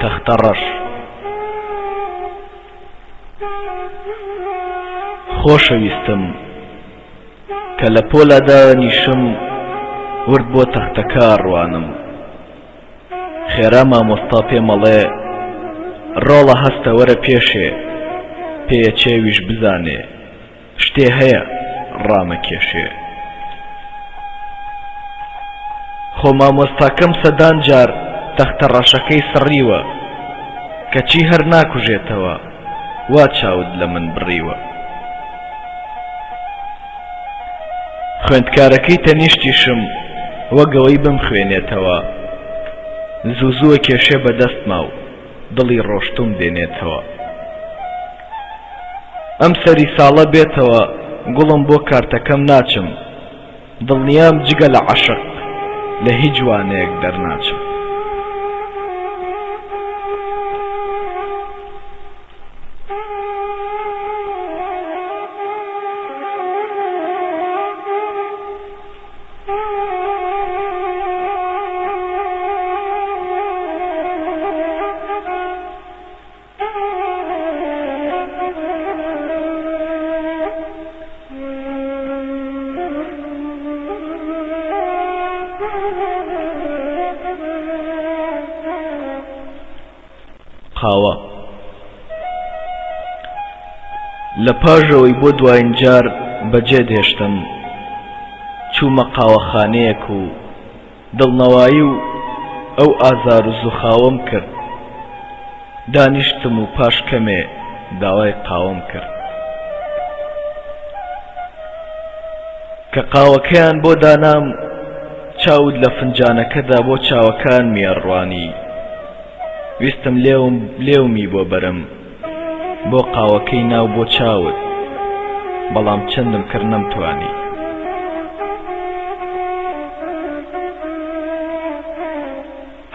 تەختەڕەش خۆشەویستم کە لە پۆلەدا نیشم ورد بۆ تەختەکە ڕوانم خێرا مامۆستا پێمەڵێ ڕۆڵە هەستە وەرە پێشێ پێیە چێویش بزانێ شتێ هەیە ڕامەکێشێ خۆ مامۆستاکەم سەدان جار تەختەڕەشەکەی سڕیوە کەچی هەر ناکوژێتەوە وا چاود لە من بڕیوە خوێندکارەکەی تەنیشتیشم وەگەوەی بمخوێنێتەوە زوو کێشێ بەدەستما و دڵی ڕۆشتوم دێنێتەوە ئەم سەری ساڵە بێتەوە گوڵم بۆ کارتەکەم ناچم دڵنیام جگە لە عەشق لە هیچ جوانەیەک دەرناچم قاوە لە پاژەوەی بۆ دوایین جار بەجێ دێشتم چوومە قاوەخانەیەک و دڵنەوایی و ئەو ئازار و زوخاوەم کرد دانیشتم و پاش کەمێ داوای قاوەم کرد کە قاوەکەیان بۆ دانام چاود لە فنجانەکەدا بۆ چاوەکان میێڕوانی ویستم لێومی بۆ بەرم بۆ قاوەکەی ناو بۆ چاوت بەڵام چەندم کرد نەمتوانی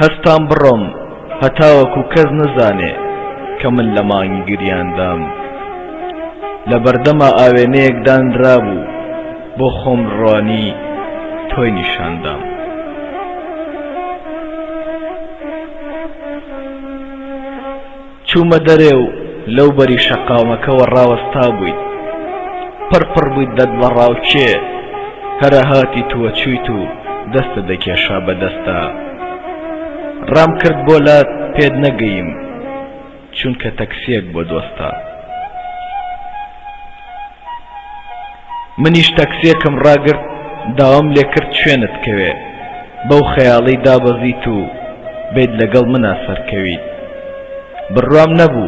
هەستان بڕۆم هەتاوەکو کەس نەزانێ کە من لە مانگی گریاندام لە بەردەما ئاوێنەیەک دانرابوو بۆ خۆم ڕوانی تۆی نیشاندام چوومە دەرێ و لەو بەری شەقامەکەوە ڕاوەستا بوویت پڕپڕ بوویت دەت بە ڕاوچێ هەرە هاتی تووە چوویت و دەستە دەکێشا بەدەستا ڕام کرد بۆ لات پێت نەگەیم چونکە تەکسیەک بۆ دۆستا منیش تەکسیەکم ڕاگرت داوام لێ کرد شوێنت کەوێ بەو خەیاڵەی دابەزیت و بێت لەگەڵ منا سەرکەویت بڕوام نەبوو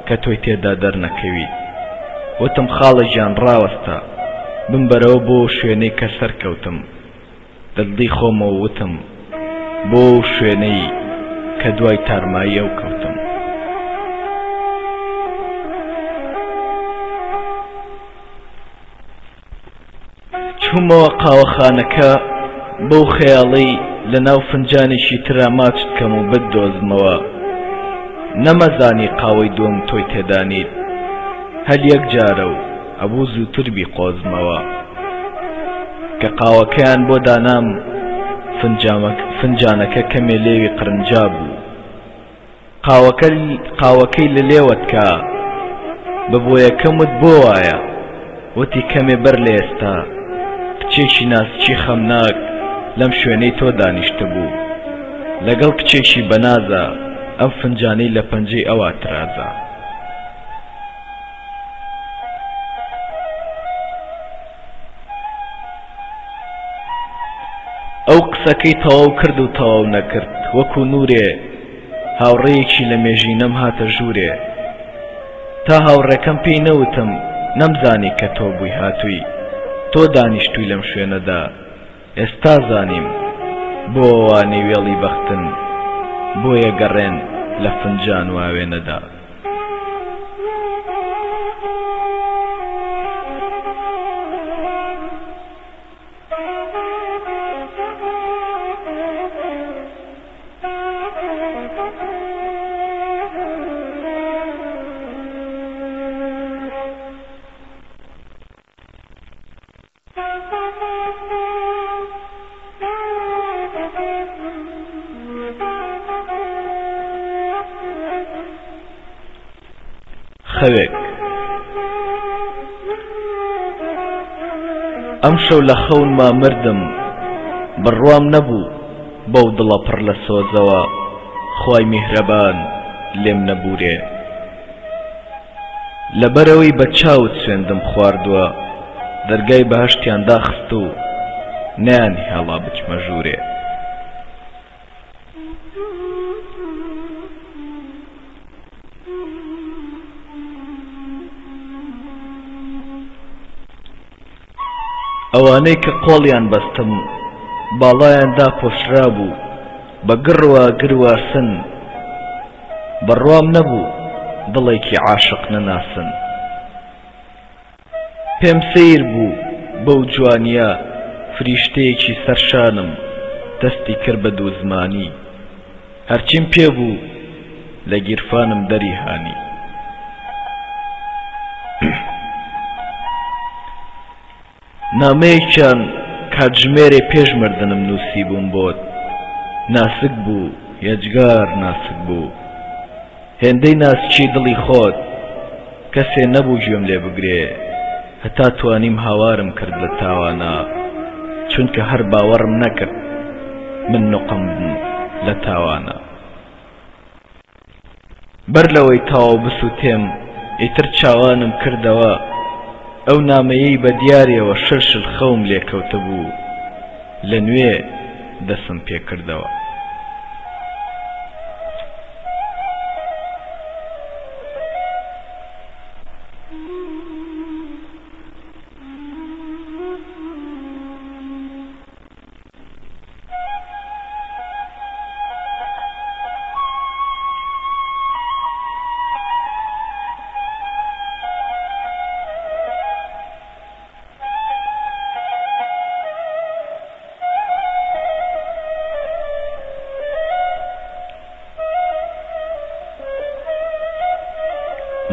کە تۆی تێدا دەرنەکەویت وتم خاڵە گیان ڕاوەستە بمبەرەوە بۆ شوێنەی کە سەرکەوتم دڵدی خۆمەوە وتم بۆ شوێنەی کە دوای تارماییە و کەوتم چوومەوە قاوەخانەکە بەو خەیاڵەی لە ناو فنجانێکی ترا ماچ بکەم و بدۆزمەوە نەمەزانی قاوەی دووەم تۆی تێدانیت هەر یەک جارە و ئەبوو زووتر بیقۆزمەوە کە قاوەکەیان بۆ دانام فنجانەکە کەمێ لێوی قرنجا بوو قاوەکەی لە لێوت کا بەبۆیەکەمت بۆ وایە وتی کەمێ بەر لە ئێستا کچێکی ناسکی خەمناک لەم شوێنەی تۆ دانیشتە بوو لەگەڵ کچێکی بەنازە ئەم فنجانەی لە پەنجەی ئەوە ترازە ئەو قسەکەی تەواو کرد و تەواو نەکرد وەکو نورێ هاوڕێیەکی لە مێژینەم هاتە ژوورێ تا هاوڕێکەم پێی نەوتم نەمزانی کە تۆ بووی هاتووی تۆ دانیشتووی لەم شوێنەدا ئێستا زانیم بۆ وانەی وێڵی بەختن بۆیە گەڕێن لە فنجان واوێنەدا خەوێک ئەم شەو لە خەونما مردم بڕوام نەبوو بەو دڵە پڕ لە سۆزەوە خوای میهرەبان لێم نەبورێ لەبەرەوەی بە چاوت سوێندم خواردووە دەرگای بەهەشتیان داخست و نەیانی هێڵا بچمە ژوورێ ئەوانەی کە قۆڵیان بەستم باڵایاندا پۆشرا بوو بە گڕوا گرواسن بەڕوام نەبوو دڵێکی عاشق نەناسن پێم سیر بوو بەو جوانیە فریشتەیەکی سەرشانم دەستی کرد بە دوو زمانی هەرچیم پێبوو لە گیرفانم دەری هانی نامەیەکیان کاتژمێرێ پێش مردنم نووسی بووم بۆت ناسک بوو یەجگار ناسک بوو هێندەی ناسکی دڵی خۆت کەسێ نەبوو گوێم لێ بگرێ هەتا توانیم هاوارم کرد لە تاوانە چونکە هەر باوەڕم نەکرد من نوقم لە تاوانە بەر لەوەی تاواو بسووتێم ئیتر چاوانم کردەوە ئەو نامەیەی بە دیارەوە شرشل خەوم لێکەوتە بوو لە نوێ دەسم پێ کردەوە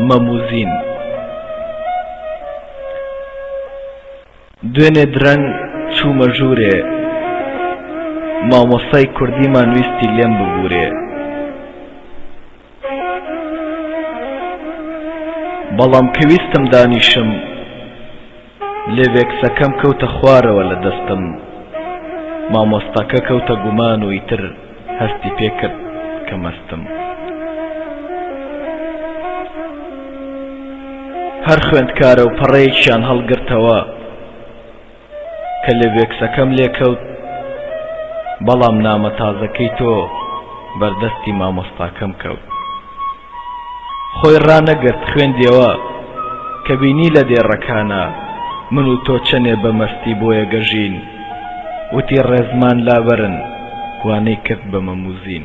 مەموزین دوێنێ درەنگ چوومە ژوورێ مامۆستای کوردیمان ویستی لێم ببوورێ بەڵام کە ویستم دانیشم لێڤێکسەکەم کەوتە خوارەوە لە دەستم مامۆستاکە کەوتە گومان و ئیتر هەستی پێکرد کە مەستم هەر خوێندکارە و پەڕەیەکیان هەڵگرتەوە کە لێڤێکسەکەم لێکەوت بەڵام نامە تازەکەی تۆ بەردەستی مامۆستاکەم کەوت خۆی ڕانەگرت خوێندیەوە کە بینی لە دێڕەکانە من و تۆ چەنێ بەمەستی بۆیە گەژین وتی ڕێزمان لابەرن وانەی کرد بە مەموزین